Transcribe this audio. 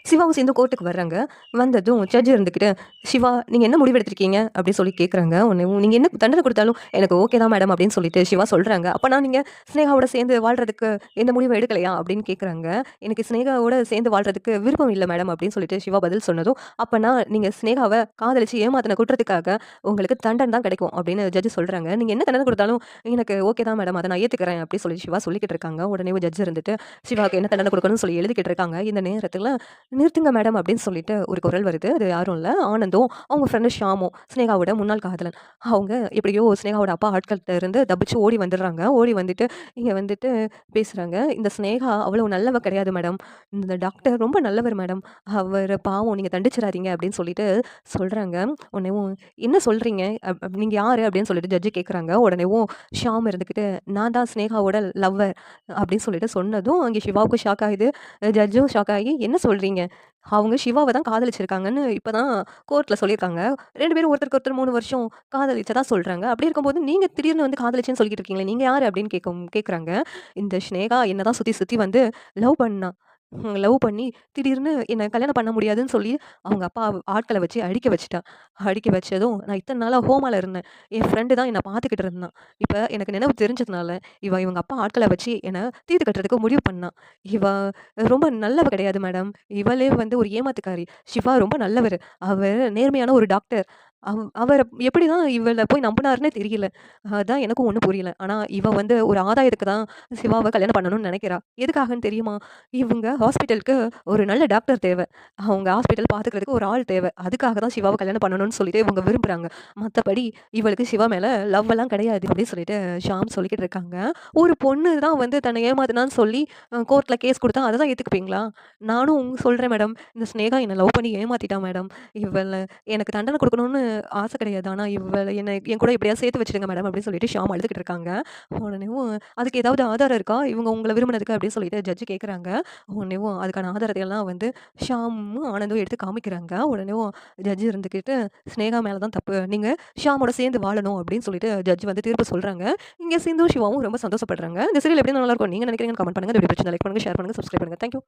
சிவாவும் சேர்ந்து கோர்ட்டுக்கு வர்றாங்க. வந்ததும் ஜட்ஜ் இருந்துகிட்டு, "சிவா, நீங்க என்ன முடிவு எடுத்திருக்கீங்க?" அப்படின்னு சொல்லி கேட்குறாங்க. உடனேவும், "நீங்க என்ன தண்டனை குடுத்தாலும் எனக்கு ஓகே தான் மேடம்" அப்படின்னு சொல்லிட்டு சிவா சொல்றாங்க. "அப்பன்னா நீங்க சினேகாவோட சேர்ந்து வாழ்றதுக்கு எந்த முடிவும் எடுக்கலையா?" அப்படின்னு கேட்குறாங்க. "எனக்கு சினேகாவோட சேர்ந்து வாழ்றதுக்கு விருப்பம் இல்ல மேடம்" அப்படின்னு சொல்லிட்டு சிவா பதில் சொன்னதும், "அப்பன்னா நீங்க சினேகாவ காதலிச்சு ஏமாத்துன குற்றத்துக்காக உங்களுக்கு தண்டனை தான் கிடைக்கும்" அப்படின்னு ஜட்ஜ் சொல்றாங்க. "நீங்க என்ன தண்டனை குடுத்தாலும் எனக்கு ஓகே தான் மேடம். அத நான் ஏத்துக்கிறேன்" அப்படின்னு சொல்லி சிவா சொல்லிக்கிட்டு இருக்காங்க. உடனேவும் ஜட்ஜ் இருந்துட்டு, சிவாவுக்கு என்ன தண்டனை குடுக்கணும்னு சொல்லி எழுதிக்கிட்டு இருக்காங்க. இந்த நேரத்துல "நிறுத்துங்க மேடம்" அப்படின்னு சொல்லிட்டு ஒரு குரல் வருது. அது யாரும் இல்ல, ஆனந்தும், அவங்க ஃப்ரெண்டு ஷியாமும், சினேகாவோட முன்னாள் காதலன். அவங்க எப்படியோ சினேகாவோட அப்பா ஆட்கள்ட்ட இருந்து தப்பிச்சு ஓடி வந்துடுறாங்க. ஓடி வந்துட்டு இங்க வந்துட்டு பேசுறாங்க. "இந்த சினேகா அவ்வளவு நல்லவ கிடையாது மேடம். இந்த டாக்டர் ரொம்ப நல்லவர் மேடம். அவர பாவம் நீங்க தண்டிச்சிராதீங்க" அப்படின்னு சொல்லிட்டு சொல்றாங்க. உடனேவும் "என்ன சொல்றீங்க? நீங்க யாரு?" அப்படின்னு சொல்லிட்டு ஜட்ஜ் கேட்குறாங்க. உடனேவும் ஷியாம் இருந்துகிட்டு, "நான் தான் சினேகாவோட லவ்வர்" அப்படின்னு சொல்லிட்டு சொன்னதும், அங்கே சிவாவுக்கும் ஷாக் ஆகுது. ஜட்ஜும் ஷாக் ஆகி, "என்ன சொல்றீங்க? அவங்க சிவாவ தான் காதலிச்சிருக்காங்கன்னு இப்ப தான் கோர்ட்ல சொல்லியிருக்காங்க. 2 பேரும் ஒருத்தருக்கு ஒருத்தர் 3 வருஷம் காதலிச்சதா சொல்றாங்க. அப்படி இருக்கும்போது நீங்க திடீர்னு வந்து காதலிச்சேன்னு சொல்லிக்கிட்டு இருக்கீங்களே, நீங்க யாரு?" அப்படின்னு கேட்குறாங்க. இந்த சினேகா என்னதான் சுத்தி சுத்தி வந்து லவ் பண்ணா. லவ் பண்ணி திடீர்னு என்ன கல்யாணம் பண்ண முடியாதுன்னு சொல்லி அவங்க அப்பா ஆட்கள வச்சு அடிக்க வச்சுட்டா. அடிக்க வச்சதும் நான் இத்தன நாளா ஹோமால இருந்தேன். என் ஃப்ரெண்டு தான் என்ன பார்த்துக்கிட்டு இருந்தான். இப்ப எனக்கு நினைவு தெரிஞ்சதுனால, இவங்க அப்பா ஆட்கள வச்சு என்ன தீர்த்து கட்டுறதுக்கு முடிவு பண்ணா. இவ ரொம்ப நல்லவ கிடையாது மேடம். இவளே வந்து ஒரு ஏமாத்துக்காரி. சிவா ரொம்ப நல்லவரு. அவர் நேர்மையான ஒரு டாக்டர். அவர எப்படிதான் இவள போய் நம்புனாருன்னே தெரியல. அதான் எனக்கும் ஒண்ணும் புரியல. ஆனா இவ வந்து ஒரு ஆதாயத்துக்கு தான் சிவாவ கல்யாணம் பண்ணணும்னு நெனைக்கிறா. எதுக்காகன்னு தெரியுமா? இவங்க ஹாஸ்பிட்டலுக்கு ஒரு நல்ல டாக்டர் தேவ. அவங்க ஹாஸ்பிட்டல் பார்த்துக்கிறதுக்கு ஒரு ஆள் தேவ. அதுக்காக தான் சிவாவ கல்யாணம் பண்ணணும்னு சொல்லிட்டு இவங்க விரும்புறாங்க. மத்தபடி இவளுக்கு சிவா மேல லவ் எல்லாம் கிடையாது. அப்படின்னு சொல்லிட்டு ஷாம் சொல்லிக்கிட்டு இருக்காங்க. ஒரு பொண்ணு தான் வந்து தன்னை ஏமாத்துனான்னு சொல்லி கோர்ட்ல கேஸ் குடுத்தா அத தான் ஏத்துக்குப்பீங்களா? நானும் சொல்றேன் மேடம். இந்த சினேகா என்ன லவ் பண்ணி ஏமாத்திட்டா மேடம். இவள எனக்கு தண்டனை குடுக்கணும்னு ஆசை கிடையாது. ஆனா இவள என்ன என் கூட எப்படியாவது சேர்த்து வச்சுடுங்க மேடம் அப்படின்னு சொல்லிட்டு ஷியாம் அழுதுகிட்டு இருக்காங்க. உடனேவும் அதுக்கு ஏதாவது ஆதாரம் இருக்கா? இவங்க உங்கள விரும்பினதுக்கு அப்படின்னு சொல்லிட்டு ஜட்ஜ் கேட்குறாங்க. உடனேவும் அதுக்கான ஆதாரத்தை எல்லாம் வந்து ஷியாமும், ஆனந்தும் எடுத்து காமிக்கிறாங்க. உடனேவும் ஜட்ஜ் இருந்துகிட்டு சினேகா மேல தான் தப்பு. நீங்க ஷியாமோட சேர்ந்து வாழணும் அப்படின்னு சொல்லிட்டு ஜட்ஜ் வந்து தீர்ப்பு சொல்றாங்க. இங்க சிந்தும், சிவாவும் ரொம்ப சந்தோஷப்படுறாங்க. இந்த சீரியல் எப்படி நல்லா இருக்கும் நீங்க நினைக்கிறீங்கன்னு கமெண்ட் பண்ணுங்க. இந்த வீடியோ பிடிச்சிருந்தா லைக் பண்ணுங்க, ஷேர் பண்ணுங்க, சப்ஸ்கிரைப் பண்ணுங்க. Thank you.